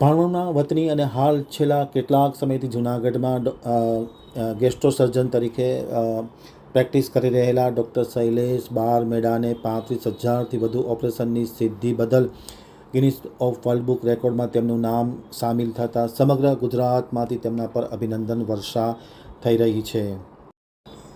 ભાણવડના વતની અને હાલ છેલ્લા કેટલાક સમયથી જૂનાગઢમાં ગેસ્ટ્રો સર્જન તરીકે પ્રેક્ટિસ કરી રહેલા ડૉક્ટર શૈલેષ બારમેડાને 35,000થી વધુ ઓપરેશનની સિદ્ધિ બદલ ગિનિસ ઓફ વર્લ્ડ બુક રેકોર્ડમાં તેમનું નામ સામેલ થતાં સમગ્ર ગુજરાતમાંથી તેમના પર અભિનંદન વર્ષા થઈ રહી છે.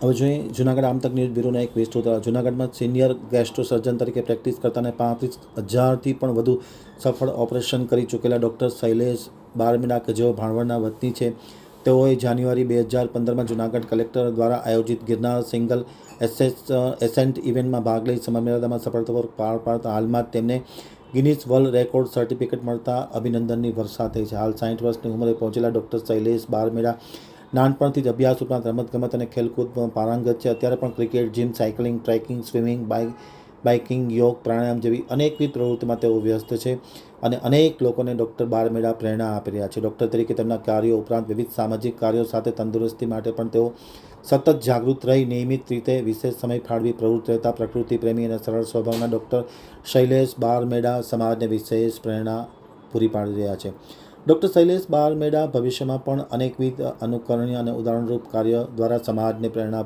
હવે જોઈએ જૂનાગઢ આમતક ન્યૂઝ બ્યુરોના એક વિસ્તૃત જૂનાગઢમાં સિનિયર ગેસ્ટ્રો સર્જન તરીકે પ્રેક્ટિસ કરતાને 35,000થી પણ વધુ સફળ ઓપરેશન કરી ચૂકેલા ડૉક્ટર શૈલેષ બારમેડા કે જેઓ ભાણવડના વતની છે, તેઓએ જાન્યુઆરી 2015માં જૂનાગઢ કલેક્ટર દ્વારા આયોજિત ગિરનાર સિંગલ એસેન્ટ ઇવેન્ટમાં ભાગ લઈ સમયમર્યાદામાં સફળતાપૂર્વક પાર પાડતા હાલમાં જ તેમને ગિનિસ વર્લ્ડ રેકોર્ડ સર્ટિફિકેટ મળતા અભિનંદનની વર્ષા થઈ છે. હાલ 60 વર્ષની ઉંમરે પહોંચેલા ડૉક્ટર શૈલેષ બારમેડા નાનપણથી જ અભ્યાસ ઉપરાંત રમતગમત અને ખેલકૂદમાં પારંગત છે. અત્યારે પણ cricket, gym, cycling, trekking, swimming, biking, યોગ, પ્રાણાયામ જેવી અનેકવિધ પ્રવૃત્તિમાં તેઓ વ્યસ્ત છે અને અનેક લોકોને ડૉક્ટર બારમેડા પ્રેરણા આપી રહ્યા છે. ડૉક્ટર તરીકે તેમના કાર્યો ઉપરાંત વિવિધ સામાજિક કાર્યો સાથે તંદુરસ્તી માટે પણ તેઓ સતત જાગૃત રહી નિયમિત રીતે વિશેષ સમય ફાળવી પ્રવૃત્ત રહેતા પ્રકૃતિ પ્રેમી અને સરળ સ્વભાવના ડૉક્ટર શૈલેષ બારમેડા સમાજને વિશેષ પ્રેરણા પૂરી પાડી રહ્યા છે. ડૉક્ટર શૈલેષ બારમેડા ભવિષ્યમાં પણ અનેકવિધ અનુકરણીય અને ઉદાહરણરૂપ કાર્ય દ્વારા સમાજને પ્રેરણા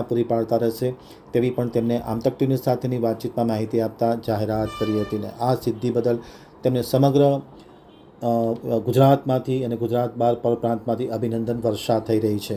પૂરી પાડતા રહેશે તેવી પણ તેમને આમતક ટીવી સાથેની વાતચીતમાં માહિતી આપતા જાહેરાત કરી હતી. આ સિદ્ધિ બદલ તેમને સમગ્ર ગુજરાતમાંથી અને ગુજરાત બહાર પરપ્રાંતમાંથી અભિનંદન વર્ષા થઈ રહી છે.